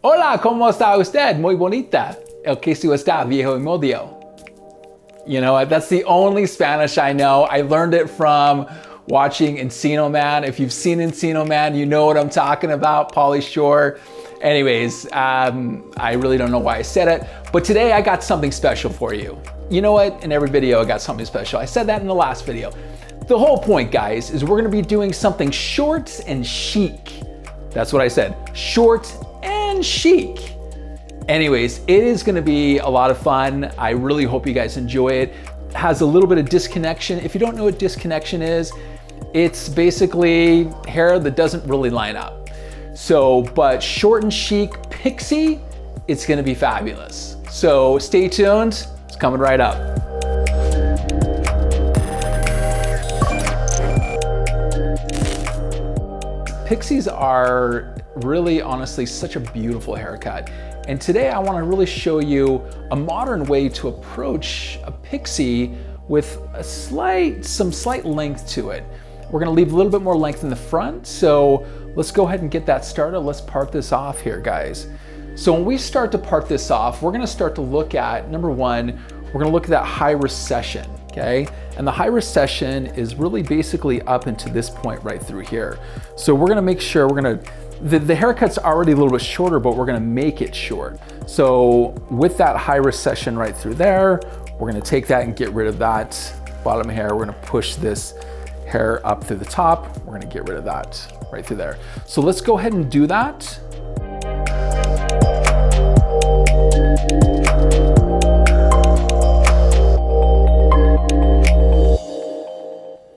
Hola, ¿cómo está usted? Muy bonita. El queso está viejo y modio. You know, that's the only Spanish I know. I learned it from watching Encino Man. If you've seen Encino Man, you know what I'm talking about, Pauly Shore. Anyways, I really don't know why I said it, but today I got something special for you. You know what? In every video, I got something special. I said that in the last video. The whole point, guys, is we're gonna be doing something short and chic. That's what I said, short and chic. Anyways, it is gonna be a lot of fun. I really hope you guys enjoy it. It has a little bit of disconnection. If you don't know what disconnection is, it's basically hair that doesn't really line up. So, but short and chic Pixie, it's gonna be fabulous. So stay tuned, it's coming right up. Pixies are really, honestly, such a beautiful haircut. And today I want to really show you a modern way to approach a pixie with some slight length to it. We're going to leave a little bit more length in the front. So let's go ahead and get that started. Let's part this off here, guys. So when we start to part this off, we're going to start to look at, number one, we're going to look at that high recession. Okay, and the high recession is really basically up into this point right through here. So we're gonna make sure the haircut's already a little bit shorter, but we're gonna make it short. So with that high recession right through there, we're gonna take that and get rid of that bottom hair. We're gonna push this hair up through the top. We're gonna get rid of that right through there. So let's go ahead and do that.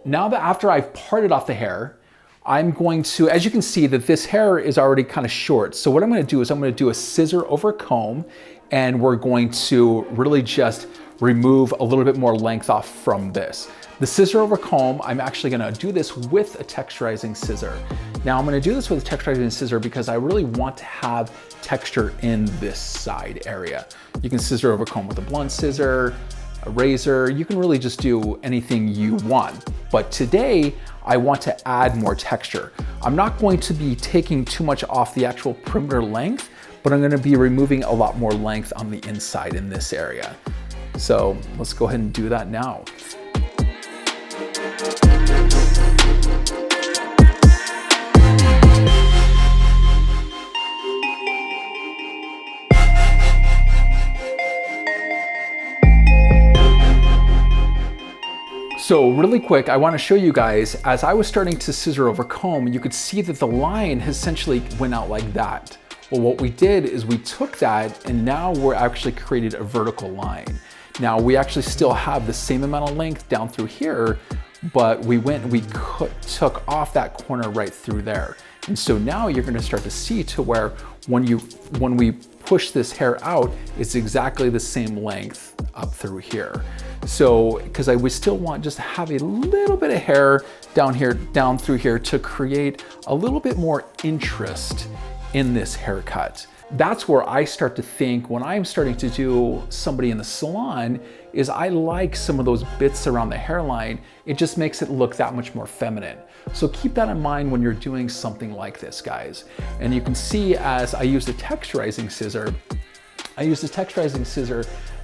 Now that after I've parted off the hair, I'm going to, as you can see that this hair is already kind of short. So what I'm gonna do is I'm gonna do a scissor over comb, and we're going to really just remove a little bit more length off from this. The scissor over comb, I'm actually gonna do this with a texturizing scissor. Now I'm gonna do this with a texturizing scissor because I really want to have texture in this side area. You can scissor over comb with a blunt scissor, a razor, you can really just do anything you want. But today, I want to add more texture. I'm not going to be taking too much off the actual perimeter length, but I'm gonna be removing a lot more length on the inside in this area. So let's go ahead and do that now. So really quick, I want to show you guys, as I was starting to scissor over comb, you could see that the line essentially went out like that. Well, what we did is we took that and now we're actually created a vertical line. Now we actually still have the same amount of length down through here, but we took off that corner right through there. And so now you're gonna start to see to where when we push this hair out, it's exactly the same length up through here. So, because I would still want just to have a little bit of hair down through here to create a little bit more interest in this haircut. That's where I start to think when I'm starting to do somebody in the salon is I like some of those bits around the hairline. It just makes it look that much more feminine. So keep that in mind when you're doing something like this, guys. And you can see as I use the texturizing scissor,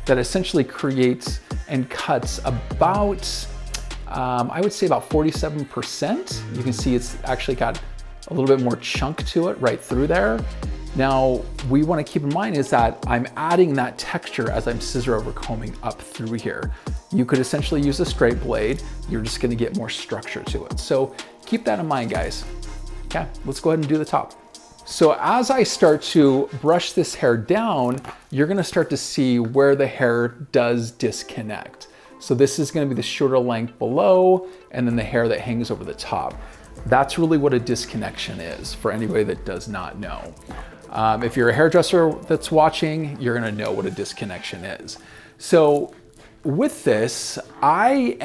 that essentially creates and cuts about, I would say about 47%. You can see it's actually got a little bit more chunk to it right through there. Now, we want to keep in mind is that I'm adding that texture as I'm scissor over combing up through here. You could essentially use a straight blade. You're just going to get more structure to it. So keep that in mind, guys. Okay, let's go ahead and do the top. So as I start to brush this hair down, you're gonna start to see where the hair does disconnect. So this is gonna be the shorter length below, and then the hair that hangs over the top. That's really what a disconnection is for anybody that does not know. If you're a hairdresser that's watching, you're gonna know what a disconnection is. So with this, I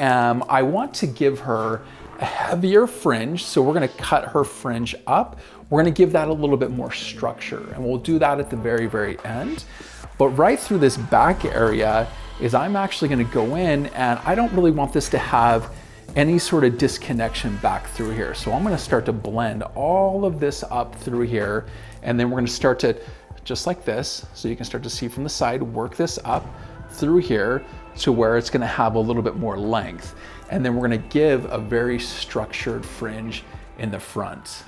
want to give her a heavier fringe. So we're gonna cut her fringe up. We're gonna give that a little bit more structure, and we'll do that at the very, very end. But right through this back area is I'm actually gonna go in, and I don't really want this to have any sort of disconnection back through here. So I'm gonna start to blend all of this up through here, and then we're gonna start to just like this. So you can start to see from the side, work this up through here to where it's gonna have a little bit more length. And then we're gonna give a very structured fringe in the front.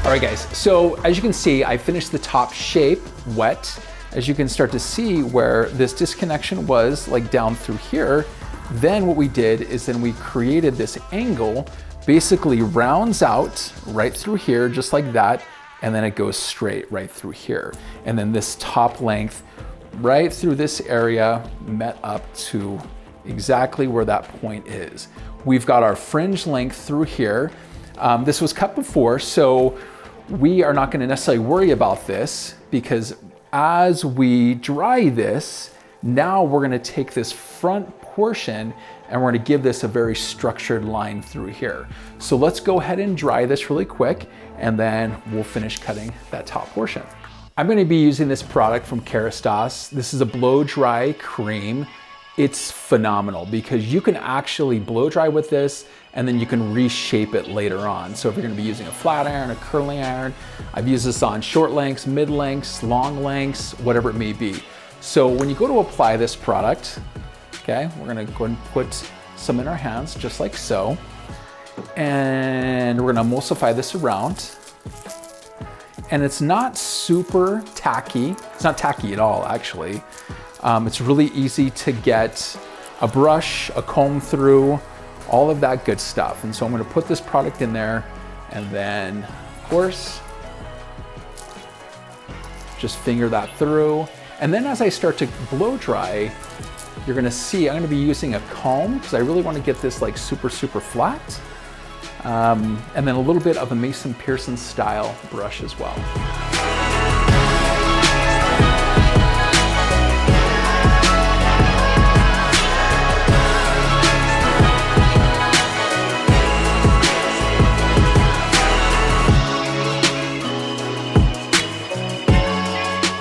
All right guys, so as you can see, I finished the top shape wet. As you can start to see where this disconnection was, like down through here, then what we did is then we created this angle, basically rounds out right through here, just like that, and then it goes straight right through here. And then this top length right through this area met up to exactly where that point is. We've got our fringe length through here. This was cut before, so we are not gonna necessarily worry about this, because as we dry this, now we're gonna take this front portion and we're gonna give this a very structured line through here. So let's go ahead and dry this really quick, and then we'll finish cutting that top portion. I'm gonna be using this product from Kerastase. This is a blow dry cream. It's phenomenal because you can actually blow dry with this and then you can reshape it later on. So if you're gonna be using a flat iron, a curling iron, I've used this on short lengths, mid lengths, long lengths, whatever it may be. So when you go to apply this product, okay, we're gonna go and put some in our hands just like so. And we're gonna emulsify this around. And it's not super tacky. It's not tacky at all, actually. It's really easy to get a brush, a comb through, all of that good stuff. And so I'm gonna put this product in there, and then, of course, just finger that through. And then as I start to blow dry, you're gonna see I'm gonna be using a comb because I really wanna get this like super, super flat. And then a little bit of a Mason Pearson style brush as well.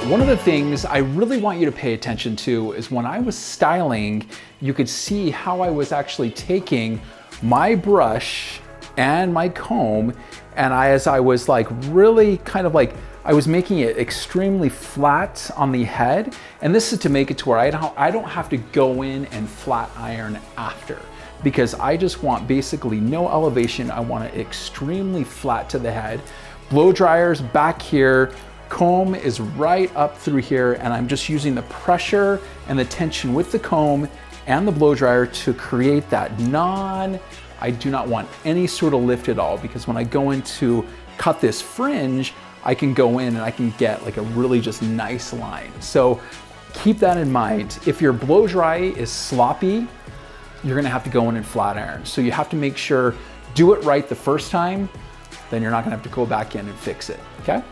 One of the things I really want you to pay attention to is when I was styling, you could see how I was actually taking my brush and my comb, and as I was like really kind of like, I was making it extremely flat on the head. And this is to make it to where I don't have to go in and flat iron after, because I just want basically no elevation. I want it extremely flat to the head. Blow dryers back here, comb is right up through here, and I'm just using the pressure and the tension with the comb and the blow dryer to create that I do not want any sort of lift at all, because when I go in to cut this fringe, I can go in and I can get like a really just nice line. So keep that in mind. If your blow dry is sloppy, you're gonna have to go in and flat iron. So you have to make sure, do it right the first time, then you're not gonna have to go back in and fix it, okay?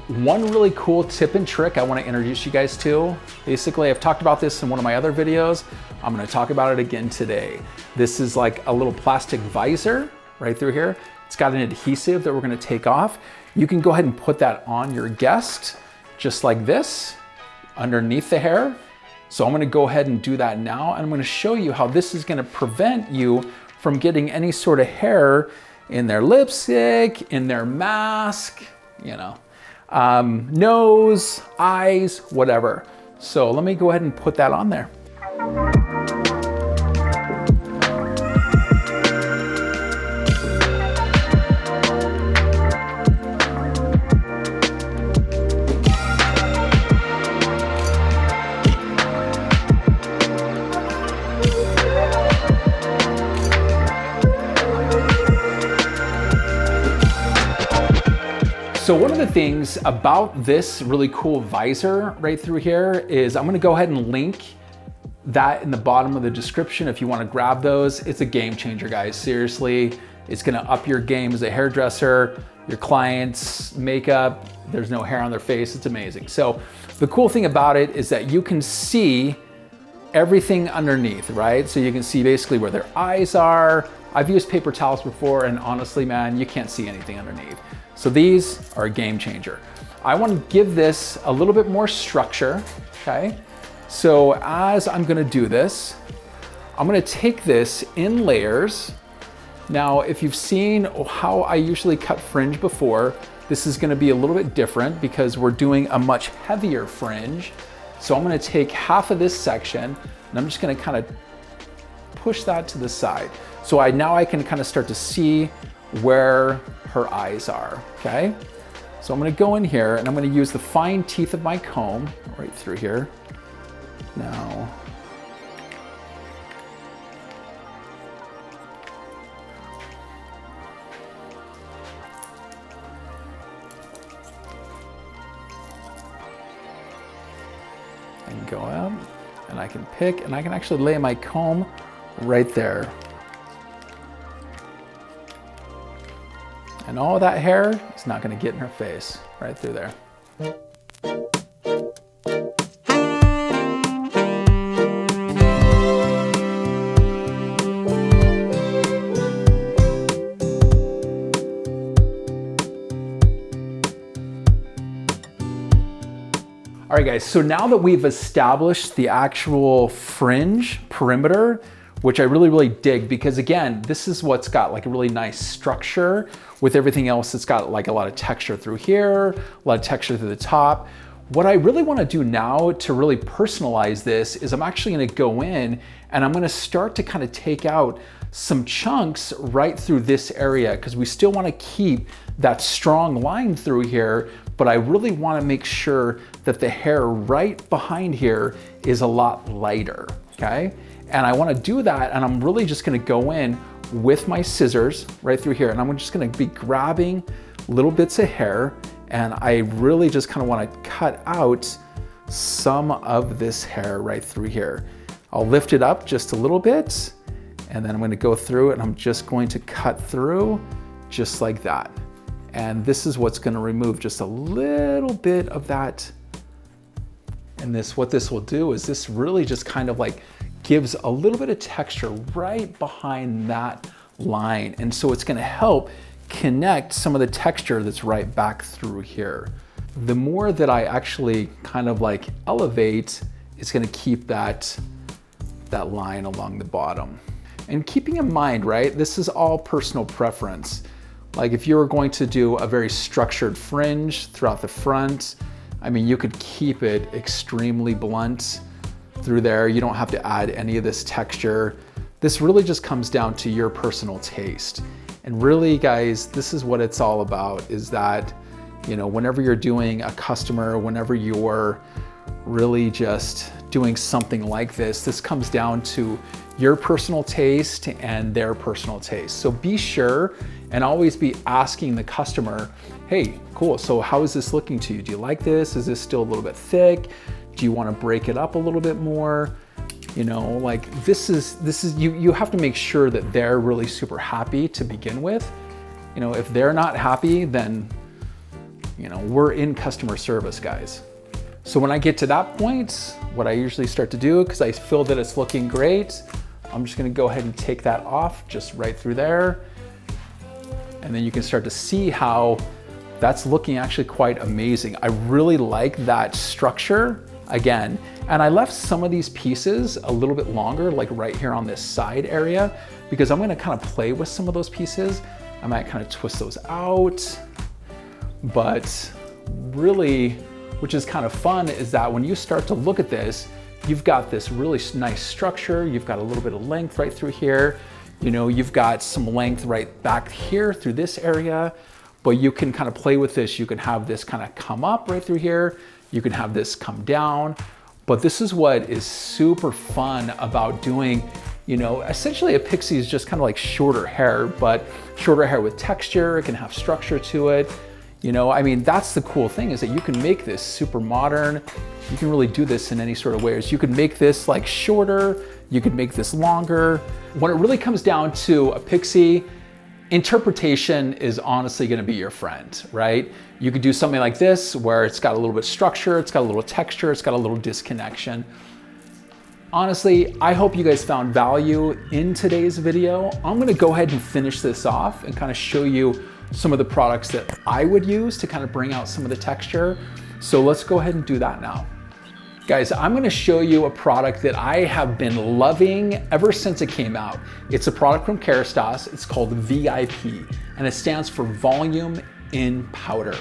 One really cool tip and trick I wanna introduce you guys to. Basically, I've talked about this in one of my other videos. I'm gonna talk about it again today. This is like a little plastic visor right through here. It's got an adhesive that we're gonna take off. You can go ahead and put that on your guest, just like this, underneath the hair. So I'm gonna go ahead and do that now, and I'm gonna show you how this is gonna prevent you from getting any sort of hair in their lipstick, in their mask, you know, nose, eyes, whatever. So let me go ahead and put that on there. So one of the things about this really cool visor right through here is I'm gonna go ahead and link that in the bottom of the description if you wanna grab those. It's a game changer, guys, seriously. It's gonna up your game as a hairdresser, your clients' makeup, there's no hair on their face, it's amazing. So the cool thing about it is that you can see everything underneath, right? So you can see basically where their eyes are. I've used paper towels before, and honestly, man, you can't see anything underneath. So these are a game changer. I want to give this a little bit more structure, okay? So as I'm gonna do this, I'm gonna take this in layers. Now, if you've seen how I usually cut fringe before, this is gonna be a little bit different because we're doing a much heavier fringe. So I'm gonna take half of this section and I'm just gonna kind of push that to the side. So now I can kind of start to see where her eyes are, okay? So I'm gonna go in here and I'm gonna use the fine teeth of my comb right through here. Now, and go out and I can pick and I can actually lay my comb right there. And all that hair is not gonna get in her face, right through there. All right guys, so now that we've established the actual fringe perimeter, which I really dig, because again, this is what's got like a really nice structure with everything else. It's got like a lot of texture through here, a lot of texture through the top. What I really wanna do now to really personalize this is I'm actually gonna go in and I'm gonna start to kind of take out some chunks right through this area because we still wanna keep that strong line through here, but I really wanna make sure that the hair right behind here is a lot lighter, okay? And I wanna do that, and I'm really just gonna go in with my scissors right through here, and I'm just gonna be grabbing little bits of hair, and I really just kinda wanna cut out some of this hair right through here. I'll lift it up just a little bit, and then I'm gonna go through it, and I'm just going to cut through just like that. And this is what's gonna remove just a little bit of that. And what this will do is this really just kind of like gives a little bit of texture right behind that line. And so it's gonna help connect some of the texture that's right back through here. The more that I actually kind of like elevate, it's gonna keep that line along the bottom. And keeping in mind, right, this is all personal preference. Like if you were going to do a very structured fringe throughout the front, I mean, you could keep it extremely blunt through there. You don't have to add any of this texture. This really just comes down to your personal taste. And really, guys, this is what it's all about, is that, you know, whenever you're doing a customer, whenever you're really just doing something like this comes down to your personal taste and their personal taste. So be sure and always be asking the customer, hey, cool, so how is this looking to you? Do you like this? Is this still a little bit thick? Do you want to break it up a little bit more? You know, like this is you have to make sure that they're really super happy to begin with. You know, if they're not happy, then, you know, we're in customer service, guys. So when I get to that point, what I usually start to do, because I feel that it's looking great, I'm just gonna go ahead and take that off just right through there. And then you can start to see how that's looking actually quite amazing. I really like that structure again. And I left some of these pieces a little bit longer, like right here on this side area, because I'm gonna kind of play with some of those pieces. I might kind of twist those out, but really, which is kind of fun, is that when you start to look at this, you've got this really nice structure. You've got a little bit of length right through here. You know, you've got some length right back here through this area, but you can kind of play with this. You can have this kind of come up right through here. You can have this come down, but this is what is super fun about doing, you know, essentially a pixie is just kind of like shorter hair, but shorter hair with texture. It can have structure to it. You know, I mean, that's the cool thing, is that you can make this super modern. You can really do this in any sort of ways. You could make this like shorter, you could make this longer. When it really comes down to a pixie, interpretation is honestly gonna be your friend, right? You could do something like this where it's got a little bit of structure, it's got a little texture, it's got a little disconnection. Honestly, I hope you guys found value in today's video. I'm gonna go ahead and finish this off and kind of show you some of the products that I would use to kind of bring out some of the texture. So let's go ahead and do that now. Guys, I'm gonna show you a product that I have been loving ever since it came out. It's a product from Kerastase. It's called VIP, and it stands for Volume in Powder,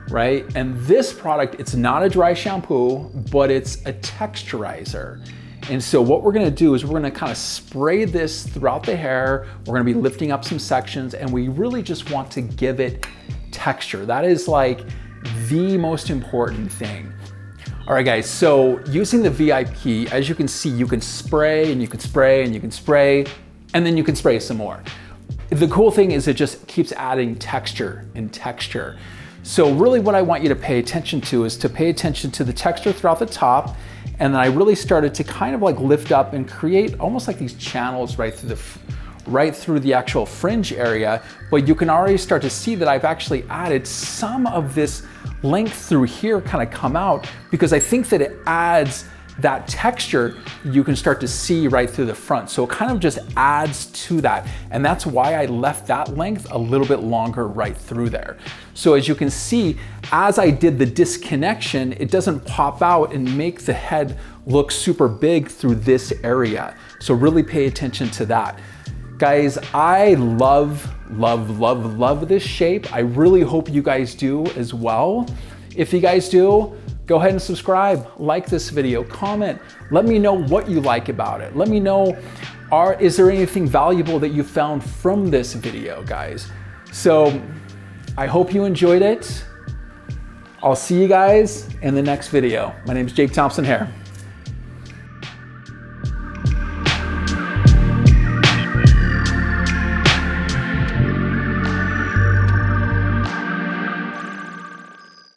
right? And this product, it's not a dry shampoo, but it's a texturizer. And so what we're gonna do is we're gonna kind of spray this throughout the hair. We're gonna be lifting up some sections, and we really just want to give it texture. That is like the most important thing. All right, guys, so using the VIP, as you can see, you can spray and you can spray and you can spray, and then you can spray some more. The cool thing is it just keeps adding texture and texture. So really what I want you to pay attention to is to pay attention to the texture throughout the top, and then I really started to kind of like lift up and create almost like these channels right through the actual fringe area. But you can already start to see that I've actually added some of this length through here kind of come out, because I think that it adds that texture you can start to see right through the front. So it kind of just adds to that. And that's why I left that length a little bit longer right through there. So as you can see, as I did the disconnection, it doesn't pop out and make the head look super big through this area. So really pay attention to that. Guys, I love this shape. I really hope you guys do as well. If you guys do, go ahead and subscribe, like this video, comment. Let me know what you like about it. Let me know, is there anything valuable that you found from this video, guys? So I hope you enjoyed it. I'll see you guys in the next video. My name is Jake Thompson Hair.